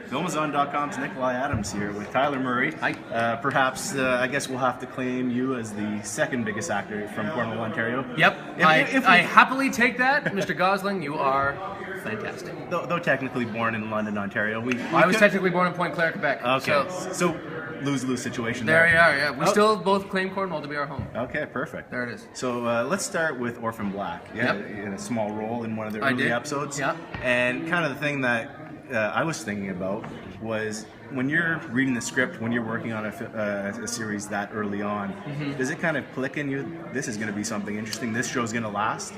Filmazon.com's Nikolai Adams here with Tyler Murree. Hi. Perhaps, I guess we'll have to claim you as the second biggest actor from Cornwall, Ontario. Yep, I happily take that. Mr. Gosling, you are fantastic. Though technically born in London, Ontario. I was technically born in Pointe Claire, Quebec. Okay, so lose-lose situation there. There you are, yeah. We still both claim Cornwall to be our home. Okay, perfect. There it is. So let's start with Orphan Black. Yeah, in a small role in one of the early episodes. Yeah. And kind of the thing that I was thinking about was when you're reading the script, when you're working on a series that early on, does it kind of click in you, this is going to be something interesting, this show's going to last?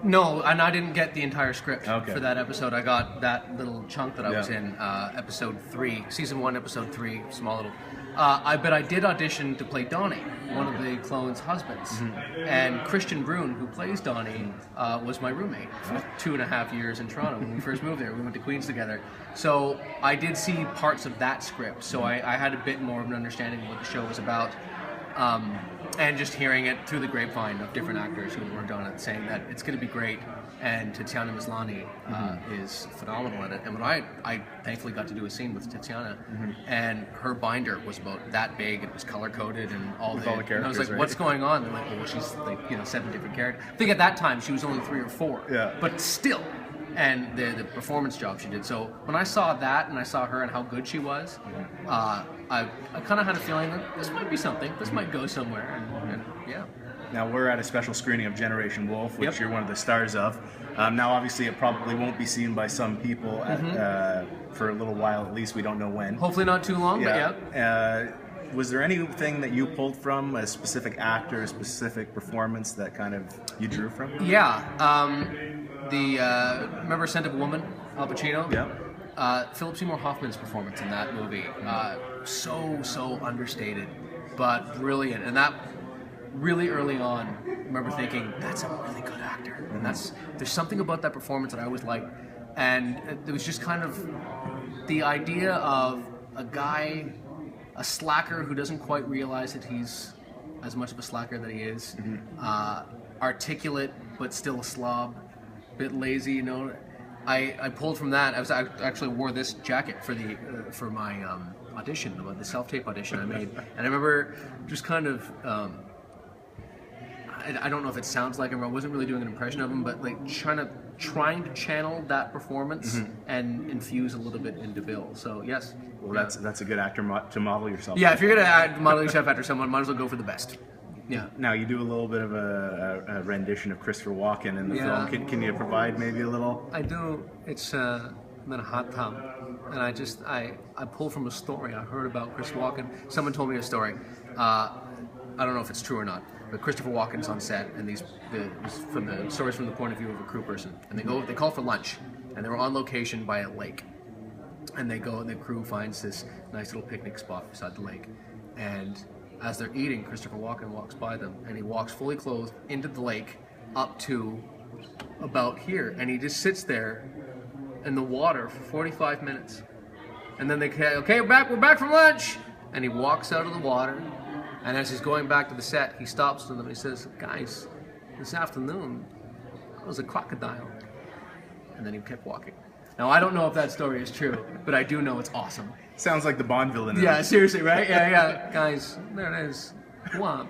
No, and I didn't get the entire script for that episode. I got that little chunk that I was in, episode 3, season 1, episode 3, small little. But I did audition to play Donnie, one of the clones' husbands. And Christian Brune, who plays Donnie, was my roommate for 2.5 years in Toronto when we first moved there. We went to Queens together. So I did see parts of that script, so I had a bit more of an understanding of what the show was about. And just hearing it through the grapevine of different actors who worked on it saying that it's going to be great, and Tatiana Maslany is phenomenal in it. And when I thankfully got to do a scene with Tatiana, and her binder was about that big, and it was color-coded and all the characters. And I was like, what's going on? They're like, well, she's like, 7 different characters. I think at that time she was only 3 or 4. Yeah. But still. And the performance job she did. So when I saw that and I saw her and how good she was, I kind of had a feeling that this might be something. This might go somewhere. And yeah. Now we're at a special screening of Generation Wolf, which you're one of the stars of. Now obviously it probably won't be seen by some people for a little while at least. We don't know when. Hopefully not too long, but yeah. Was there anything that you pulled from, a specific actor, a specific performance that kind of you drew from? Yeah. Remember Scent of a Woman, Al Pacino? Yeah. Philip Seymour Hoffman's performance in that movie, so understated, but brilliant. And that really early on, I remember thinking, that's a really good actor. And there's something about that performance that I always liked. And it was just kind of the idea of a guy, a slacker who doesn't quite realize that he's as much of a slacker that he is, articulate but still a slob, bit lazy, I pulled from that. I actually wore this jacket for my audition, the self-tape audition I made, and I remember just kind of I don't know if it sounds like him, or I wasn't really doing an impression of him, but like trying to channel that performance and infuse a little bit into Bill. So yes. Well, that's a good actor to model yourself. Yeah, if you're gonna model yourself after someone, might as well go for the best. Yeah. Now you do a little bit of a rendition of Christopher Walken in the film. Can you provide maybe a little? I do. It's I'm in a hot tub, and I pulled from a story I heard about Chris Walken. Someone told me a story. I don't know if it's true or not, but Christopher Walken's on set, and the stories from the point of view of a crew person, and they call for lunch, and they were on location by a lake, and they go and the crew finds this nice little picnic spot beside the lake, and as they're eating, Christopher Walken walks by them, and he walks fully clothed into the lake up to about here, and he just sits there in the water for 45 minutes. And then they say, okay, we're back from lunch! And he walks out of the water, and as he's going back to the set, he stops to them and he says, guys, this afternoon, I was a crocodile. And then he kept walking. Now, I don't know if that story is true, but I do know it's awesome. Sounds like the Bond villain. Yeah, seriously, right? Yeah. Guys, there it is. Womp.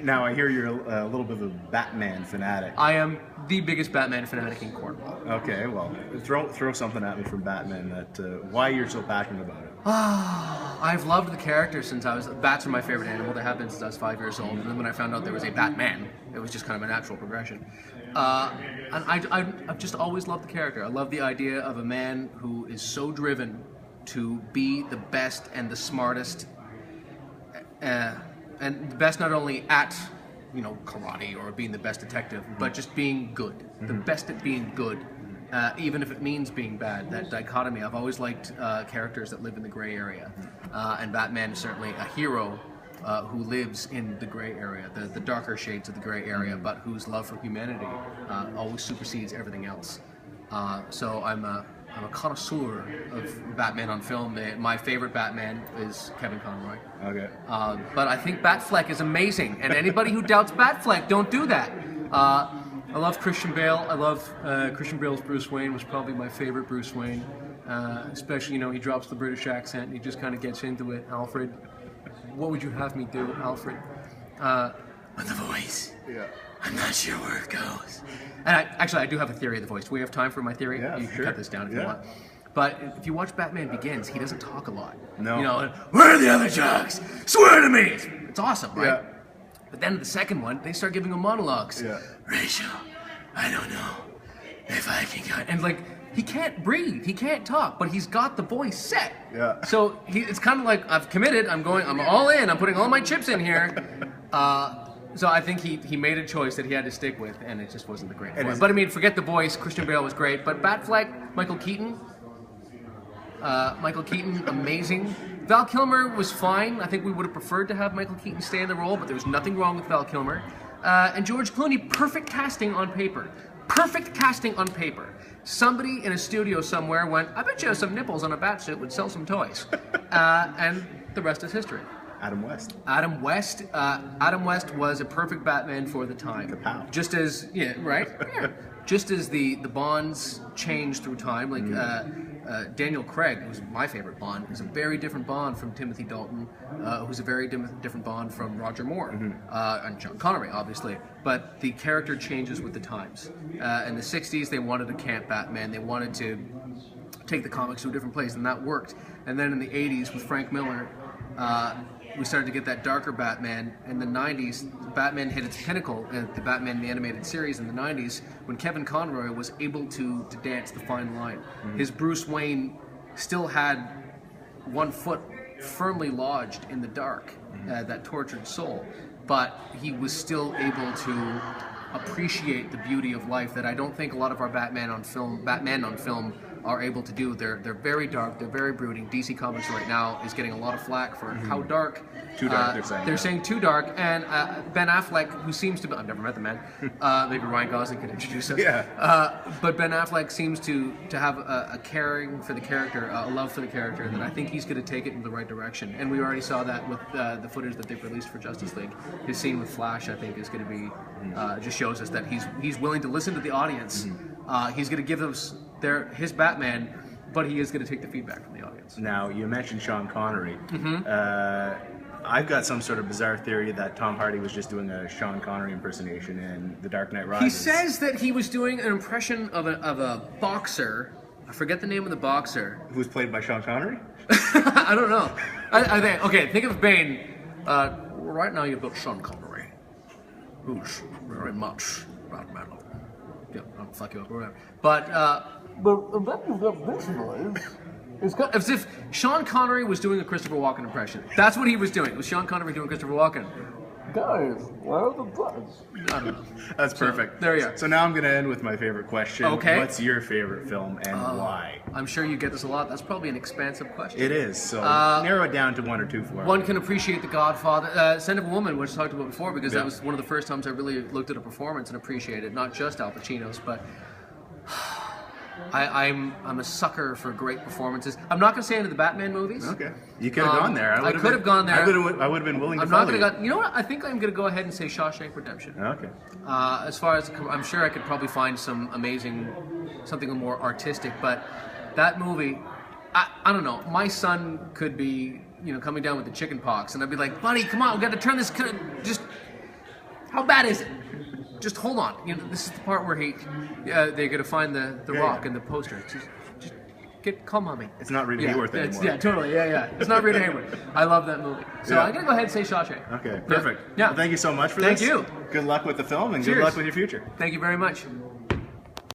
Now, I hear you're a little bit of a Batman fanatic. I am the biggest Batman fanatic in Cornwall. Okay, well, throw something at me from Batman why you're so passionate about it. I've loved the character since bats are my favorite animal. They have been since I was 5 years old. And then when I found out there was a Batman, it was just kind of a natural progression. And I've just always loved the character. I love the idea of a man who is so driven to be the best and the smartest, and the best not only at karate or being the best detective, but just being good, the best at being good, even if it means being bad. That dichotomy. I've always liked characters that live in the gray area, and Batman is certainly a hero who lives in the gray area, the darker shades of the gray area, but whose love for humanity always supersedes everything else. So I'm a connoisseur of Batman on film. My favorite Batman is Kevin Conroy. Okay. But I think Batfleck is amazing, and anybody who doubts Batfleck, don't do that. I love Christian Bale. I love Christian Bale's Bruce Wayne was probably my favorite Bruce Wayne. Especially, you know, he drops the British accent and he just kind of gets into it. Alfred, what would you have me do, Alfred? With the voice. Yeah. I'm not sure where it goes. And I do have a theory of the voice. Do we have time for my theory? Yeah, You can sure. cut this down if you want. But if you watch Batman Begins, he doesn't talk a lot. No. You know, where are the other jokes? Swear to me! It's awesome, right? Yeah. But then the second one, they start giving him monologues. Yeah. Rachel, I don't know if I can go. And like, he can't breathe, he can't talk, but he's got the voice set. Yeah. So it's kind of like, I've committed, I'm all in, I'm putting all my chips in here. So I think he made a choice that he had to stick with, and it just wasn't the greatest one. But I mean, forget the voice, Christian Bale was great, but Batfleck, Michael Keaton, amazing. Val Kilmer was fine. I think we would have preferred to have Michael Keaton stay in the role, but there was nothing wrong with Val Kilmer. And George Clooney, perfect casting on paper. Perfect casting on paper. Somebody in a studio somewhere went, I bet you some nipples on a bat suit would sell some toys. And the rest is history. Adam West. Adam West was a perfect Batman for the time. Kapow. Just as, yeah, right? Yeah. Just as the Bonds changed through time, like Daniel Craig, who's my favorite Bond, is a very different Bond from Timothy Dalton, who's a very different Bond from Roger Moore, and Sean Connery, obviously. But the character changes with the times. In the 60s, they wanted a camp Batman. They wanted to take the comics to a different place, and that worked. And then in the 80s, with Frank Miller, we started to get that darker Batman. In the 90s, Batman hit its pinnacle at the Batman the Animated Series in the 90s when Kevin Conroy was able to dance the fine line. His Bruce Wayne still had one foot firmly lodged in the dark, that tortured soul, but he was still able to appreciate the beauty of life that I don't think a lot of our Batman on film are able to do. They're very dark, they're very brooding. DC Comics right now is getting a lot of flack for how dark. Too dark, they're saying. Saying too dark, and Ben Affleck, who seems to be, I've never met the man, maybe Ryan Gosling could introduce us. Yeah. But Ben Affleck seems to have a caring for the character, a love for the character, that I think he's going to take it in the right direction. And we already saw that with the footage that they've released for Justice League. His scene with Flash, I think, is going to be, just shows us that he's willing to listen to the audience. He's going to give us his Batman, but he is going to take the feedback from the audience. Now, you mentioned Sean Connery. I've got some sort of bizarre theory that Tom Hardy was just doing a Sean Connery impersonation in The Dark Knight Rises. He says that he was doing an impression of a boxer. I forget the name of the boxer. Who was played by Sean Connery? I don't know. I think, okay, think of Bane. Right now you've got Sean Connery, who's very much Batman. Yeah, I'll fuck you up or whatever. But then you've got this voice. It's as if Sean Connery was doing a Christopher Walken impression. That's what he was doing. It was Sean Connery doing Christopher Walken. Guys, where are the buttons? I don't know. That's perfect. There you are. So now I'm going to end with my favorite question. Okay. What's your favorite film and why? I'm sure you get this a lot. That's probably an expansive question. It is. So narrow it down to one or two for me. One can appreciate The Godfather. Scent of a Woman, which I talked about before, because that was one of the first times I really looked at a performance and appreciated not just Al Pacino's, but I'm a sucker for great performances. I'm not going to say into the Batman movies. Okay. You could have gone there. I could have gone there. I would have been willing to I'm not going to go. You know what? I think I'm going to go ahead and say Shawshank Redemption. Okay. As far as I'm sure I could probably find some amazing, something more artistic, but that movie, I don't know. My son could be, coming down with the chicken pox, and I'd be like, buddy, come on, we got to turn this. Just how bad is it? Just hold on. This is the part where they're gonna find the rock in the poster. Just calm on me. It's not Rita Hayworth anymore. Yeah, totally. Yeah. It's not Rita Hayworth. I love that movie. So I'm gonna go ahead and say Shawshank. Okay, perfect. Yeah. Well, thank you so much for this. Thank you. Good luck with the film and Cheers. good luck with your future. Thank you very much.